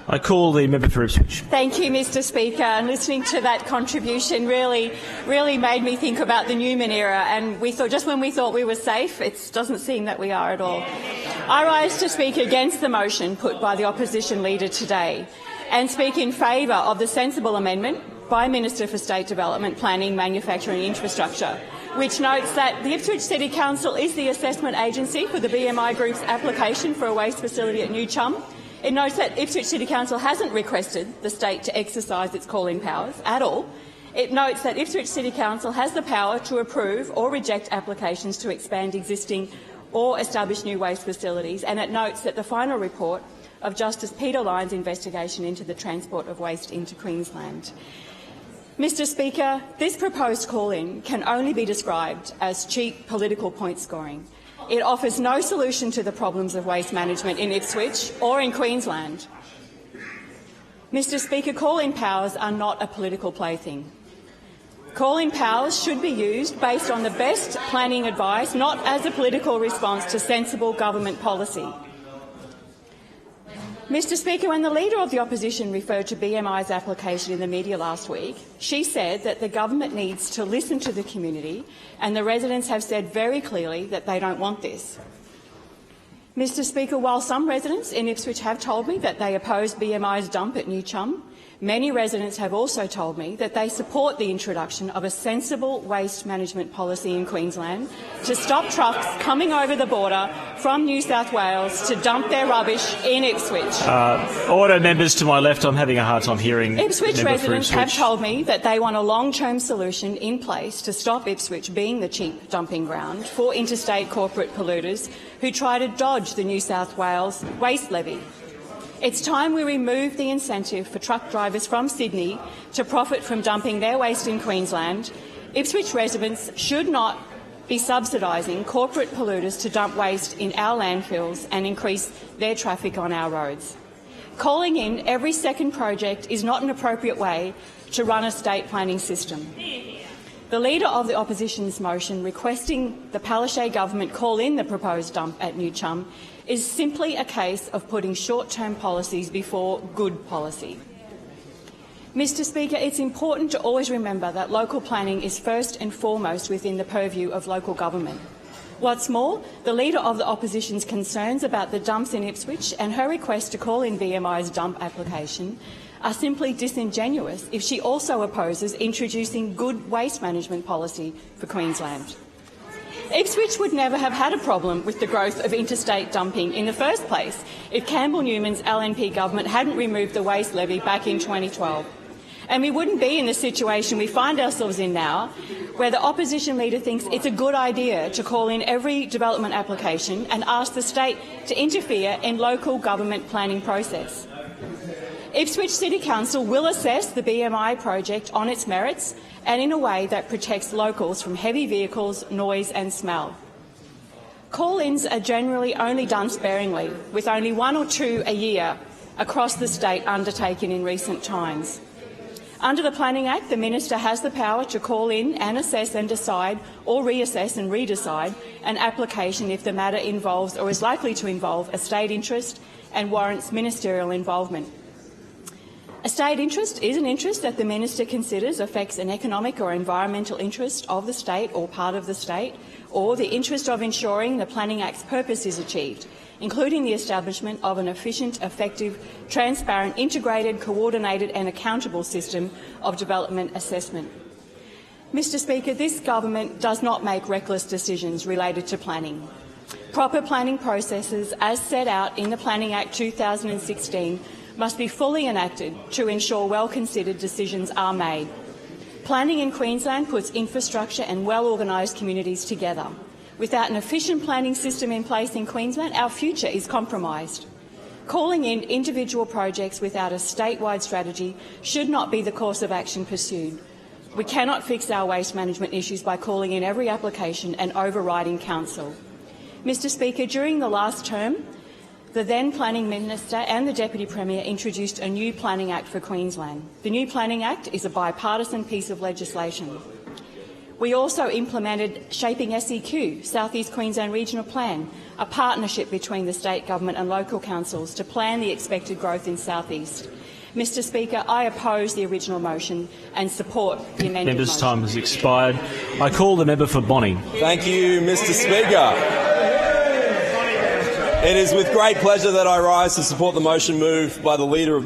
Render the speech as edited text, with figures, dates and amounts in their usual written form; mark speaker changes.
Speaker 1: I call the member for Ipswich.
Speaker 2: Thank you, Mr Speaker. And listening to that contribution really made me think about the Newman era, and just when we thought we were safe, it doesn't seem that we are at all. I rise to speak against the motion put by the opposition leader today and speak in favour of the sensible amendment by Minister for State Development, Planning, Manufacturing and Infrastructure, which notes that the Ipswich City Council is the assessment agency for the BMI Group's application for a waste facility at New Chum. It notes that Ipswich City Council hasn't requested the state to exercise its call-in powers at all. It notes that Ipswich City Council has the power to approve or reject applications to expand existing or establish new waste facilities, and it notes that the final report of Justice Peter Lyon's investigation into the transport of waste into Queensland. Mr Speaker, this proposed call-in can only be described as cheap political point scoring. It offers no solution to the problems of waste management in Ipswich or in Queensland. Mr Speaker, call-in powers are not a political plaything. Call-in powers should be used based on the best planning advice, not as a political response to sensible government policy. Mr Speaker, when the Leader of the Opposition referred to BMI's application in the media last week, she said that the government needs to listen to the community, and the residents have said very clearly that they don't want this. Mr Speaker, while some residents in Ipswich have told me that they oppose BMI's dump at New Chum, many residents have also told me that they support the introduction of a sensible waste management policy in Queensland to stop trucks coming over the border from New South Wales to dump their rubbish in Ipswich.
Speaker 1: Order, members to my left. I'm having a hard time hearing.
Speaker 2: Ipswich residents have told me that they want a long-term solution in place to stop Ipswich being the cheap dumping ground for interstate corporate polluters who try to dodge the New South Wales waste levy. It's time we remove the incentive for truck drivers from Sydney to profit from dumping their waste in Queensland. Ipswich residents should not be subsidising corporate polluters to dump waste in our landfills and increase their traffic on our roads. Calling in every second project is not an appropriate way to run a state planning system. The Leader of the Opposition's motion requesting the Palaszczuk government call in the proposed dump at New Chum is simply a case of putting short-term policies before good policy. Mr Speaker, it's important to always remember that local planning is first and foremost within the purview of local government. What's more, the Leader of the Opposition's concerns about the dumps in Ipswich and her request to call in BMI's dump application are simply disingenuous if she also opposes introducing good waste management policy for Queensland. Ipswich would never have had a problem with the growth of interstate dumping in the first place if Campbell Newman's LNP government hadn't removed the waste levy back in 2012. And we wouldn't be in the situation we find ourselves in now, where the opposition leader thinks it's a good idea to call in every development application and ask the state to interfere in local government planning process. Ipswich City Council will assess the BMI project on its merits and in a way that protects locals from heavy vehicles, noise and smell. Call-ins are generally only done sparingly, with only 1 or 2 a year across the state undertaken in recent times. Under the Planning Act, the Minister has the power to call in and assess and decide, or reassess and redecide, an application if the matter involves or is likely to involve a state interest and warrants ministerial involvement. A state interest is an interest that the Minister considers affects an economic or environmental interest of the state or part of the state, or the interest of ensuring the Planning Act's purpose is achieved, including the establishment of an efficient, effective, transparent, integrated, coordinated and accountable system of development assessment. Mr Speaker, this government does not make reckless decisions related to planning. Proper planning processes, as set out in the Planning Act 2016, must be fully enacted to ensure well-considered decisions are made. Planning in Queensland puts infrastructure and well-organised communities together. Without an efficient planning system in place in Queensland, our future is compromised. Calling in individual projects without a statewide strategy should not be the course of action pursued. We cannot fix our waste management issues by calling in every application and overriding council. Mr Speaker, during the last term, the then Planning Minister and the Deputy Premier introduced a new Planning Act for Queensland. The new Planning Act is a bipartisan piece of legislation. We also implemented Shaping SEQ, South East Queensland Regional Plan, a partnership between the state government and local councils to plan the expected growth in South East. Mr Speaker, I oppose the original motion and support the amended
Speaker 1: Member's
Speaker 2: motion.
Speaker 1: time has expired. I call the member for Bonny.
Speaker 3: Thank you, Mr Speaker. It is with great pleasure that I rise to support the motion moved by the Leader of